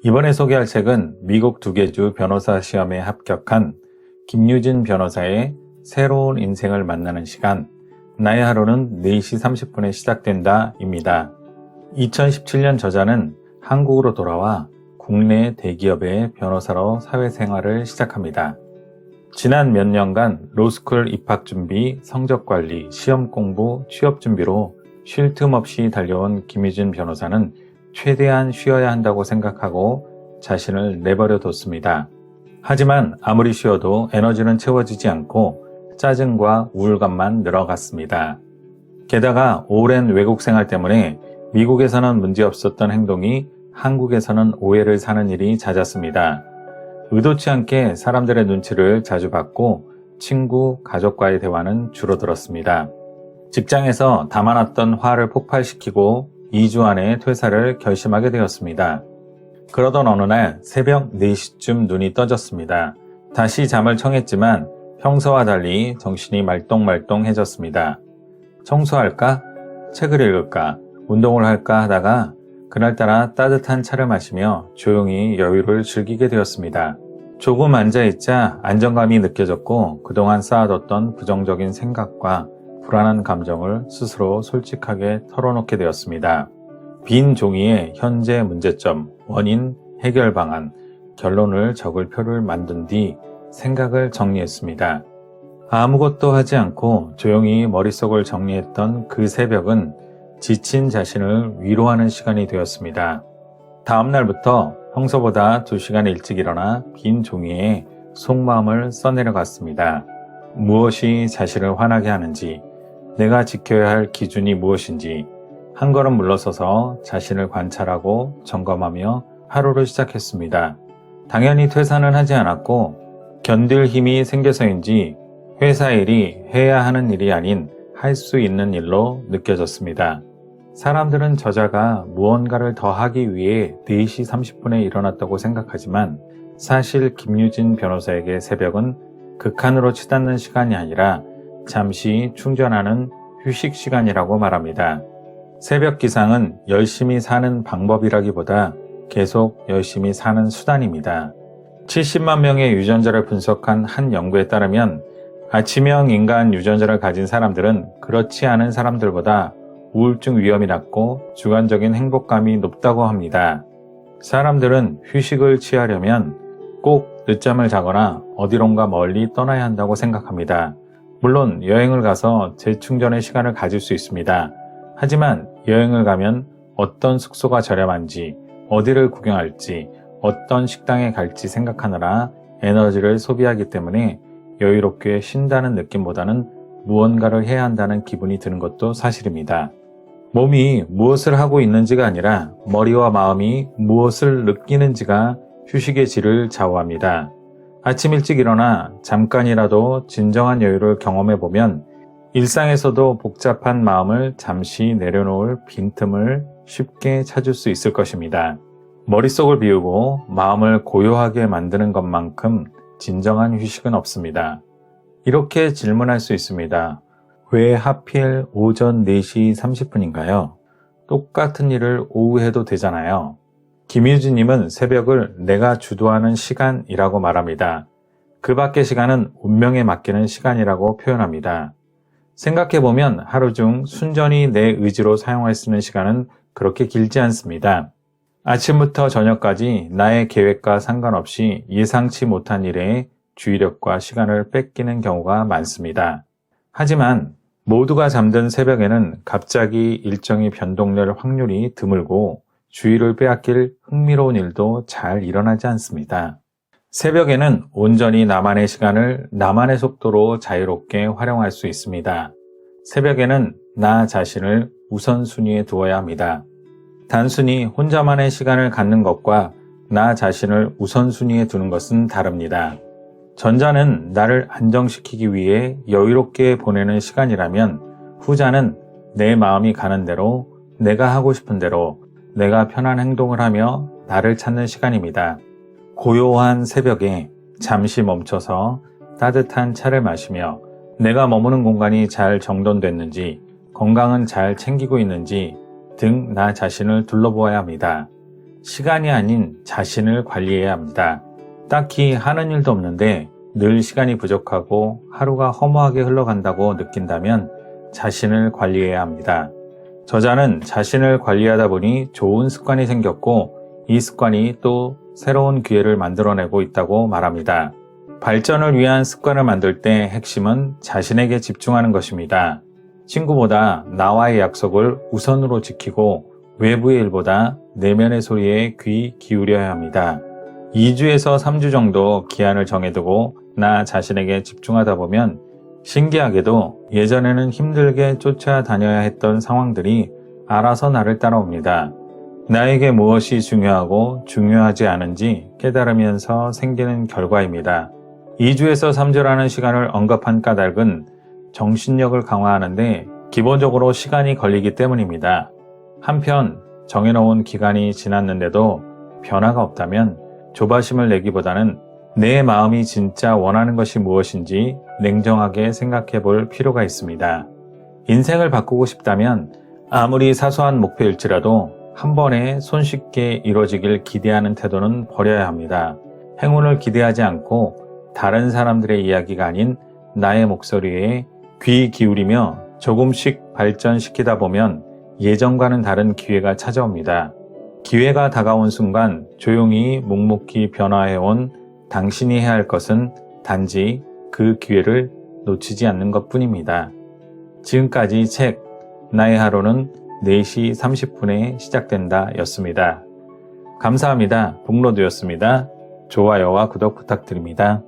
이번에 소개할 책은 미국 두개주 변호사 시험에 합격한 김유진 변호사의 새로운 인생을 만나는 시간, 나의 하루는 4시 30분에 시작된다 입니다. 2017년 저자는 한국으로 돌아와 국내 대기업의 변호사로 사회생활을 시작합니다. 지난 몇 년간 로스쿨 입학 준비, 성적 관리, 시험 공부, 취업 준비로 쉴 틈 없이 달려온 김유진 변호사는 최대한 쉬어야 한다고 생각하고 자신을 내버려 뒀습니다. 하지만 아무리 쉬어도 에너지는 채워지지 않고 짜증과 우울감만 늘어갔습니다. 게다가 오랜 외국 생활 때문에 미국에서는 문제없었던 행동이 한국에서는 오해를 사는 일이 잦았습니다. 의도치 않게 사람들의 눈치를 자주 받고 친구, 가족과의 대화는 줄어들었습니다. 직장에서 담아놨던 화를 폭발시키고 2주 안에 퇴사를 결심하게 되었습니다. 그러던 어느 날 새벽 4시쯤 눈이 떠졌습니다. 다시 잠을 청했지만 평소와 달리 정신이 말똥말똥해졌습니다. 청소할까? 책을 읽을까? 운동을 할까 하다가 그날따라 따뜻한 차를 마시며 조용히 여유를 즐기게 되었습니다. 조금 앉아있자 안정감이 느껴졌고 그동안 쌓아뒀던 부정적인 생각과 불안한 감정을 스스로 솔직하게 털어놓게 되었습니다. 빈 종이에 현재 문제점, 원인, 해결 방안, 결론을 적을 표를 만든 뒤 생각을 정리했습니다. 아무것도 하지 않고 조용히 머릿속을 정리했던 그 새벽은 지친 자신을 위로하는 시간이 되었습니다. 다음 날부터 평소보다 2시간 일찍 일어나 빈 종이에 속마음을 써내려갔습니다. 무엇이 자신을 화나게 하는지, 내가 지켜야 할 기준이 무엇인지 한 걸음 물러서서 자신을 관찰하고 점검하며 하루를 시작했습니다. 당연히 퇴사는 하지 않았고 견딜 힘이 생겨서인지 회사 일이 해야 하는 일이 아닌 할 수 있는 일로 느껴졌습니다. 사람들은 저자가 무언가를 더 하기 위해 4시 30분에 일어났다고 생각하지만 사실 김유진 변호사에게 새벽은 극한으로 치닫는 시간이 아니라 잠시 충전하는 휴식 시간이라고 말합니다. 새벽 기상은 열심히 사는 방법이라기보다 계속 열심히 사는 수단입니다. 70만 명의 유전자를 분석한 한 연구에 따르면 아침형 인간 유전자를 가진 사람들은 그렇지 않은 사람들보다 우울증 위험이 낮고 주관적인 행복감이 높다고 합니다. 사람들은 휴식을 취하려면 꼭 늦잠을 자거나 어디론가 멀리 떠나야 한다고 생각합니다. 물론 여행을 가서 재충전의 시간을 가질 수 있습니다. 하지만 여행을 가면 어떤 숙소가 저렴한지, 어디를 구경할지, 어떤 식당에 갈지 생각하느라 에너지를 소비하기 때문에 여유롭게 쉰다는 느낌보다는 무언가를 해야 한다는 기분이 드는 것도 사실입니다. 몸이 무엇을 하고 있는지가 아니라 머리와 마음이 무엇을 느끼는지가 휴식의 질을 좌우합니다. 아침 일찍 일어나 잠깐이라도 진정한 여유를 경험해보면 일상에서도 복잡한 마음을 잠시 내려놓을 빈틈을 쉽게 찾을 수 있을 것입니다. 머릿속을 비우고 마음을 고요하게 만드는 것만큼 진정한 휴식은 없습니다. 이렇게 질문할 수 있습니다. 왜 하필 오전 4시 30분인가요? 똑같은 일을 오후 해도 되잖아요. 김유진님은 새벽을 내가 주도하는 시간이라고 말합니다. 그 밖의 시간은 운명에 맡기는 시간이라고 표현합니다. 생각해보면 하루 중 순전히 내 의지로 사용할 수 있는 시간은 그렇게 길지 않습니다. 아침부터 저녁까지 나의 계획과 상관없이 예상치 못한 일에 주의력과 시간을 뺏기는 경우가 많습니다. 하지만 모두가 잠든 새벽에는 갑자기 일정이 변동될 확률이 드물고 주의를 빼앗길 흥미로운 일도 잘 일어나지 않습니다. 새벽에는 온전히 나만의 시간을 나만의 속도로 자유롭게 활용할 수 있습니다. 새벽에는 나 자신을 우선순위에 두어야 합니다. 단순히 혼자만의 시간을 갖는 것과 나 자신을 우선순위에 두는 것은 다릅니다. 전자는 나를 안정시키기 위해 여유롭게 보내는 시간이라면 후자는 내 마음이 가는 대로, 내가 하고 싶은 대로, 내가 편한 행동을 하며 나를 찾는 시간입니다. 고요한 새벽에 잠시 멈춰서 따뜻한 차를 마시며 내가 머무는 공간이 잘 정돈됐는지, 건강은 잘 챙기고 있는지 등 나 자신을 둘러보아야 합니다. 시간이 아닌 자신을 관리해야 합니다. 딱히 하는 일도 없는데 늘 시간이 부족하고 하루가 허무하게 흘러간다고 느낀다면 자신을 관리해야 합니다. 저자는 자신을 관리하다 보니 좋은 습관이 생겼고 이 습관이 또 새로운 기회를 만들어내고 있다고 말합니다. 발전을 위한 습관을 만들 때 핵심은 자신에게 집중하는 것입니다. 친구보다 나와의 약속을 우선으로 지키고 외부의 일보다 내면의 소리에 귀 기울여야 합니다. 2주에서 3주 정도 기한을 정해두고 나 자신에게 집중하다 보면 신기하게도 예전에는 힘들게 쫓아다녀야 했던 상황들이 알아서 나를 따라옵니다. 나에게 무엇이 중요하고 중요하지 않은지 깨달으면서 생기는 결과입니다. 2주에서 3주라는 시간을 언급한 까닭은 정신력을 강화하는데 기본적으로 시간이 걸리기 때문입니다. 한편 정해놓은 기간이 지났는데도 변화가 없다면 조바심을 내기보다는 내 마음이 진짜 원하는 것이 무엇인지 냉정하게 생각해 볼 필요가 있습니다. 인생을 바꾸고 싶다면 아무리 사소한 목표일지라도 한 번에 손쉽게 이루어지길 기대하는 태도는 버려야 합니다. 행운을 기대하지 않고 다른 사람들의 이야기가 아닌 나의 목소리에 귀 기울이며 조금씩 발전시키다 보면 예전과는 다른 기회가 찾아옵니다. 기회가 다가온 순간 조용히 묵묵히 변화해온 당신이 해야 할 것은 단지 그 기회를 놓치지 않는 것뿐입니다. 지금까지 책 나의 하루는 4시 30분에 시작된다 였습니다. 감사합니다. 북로드였습니다. 좋아요와 구독 부탁드립니다.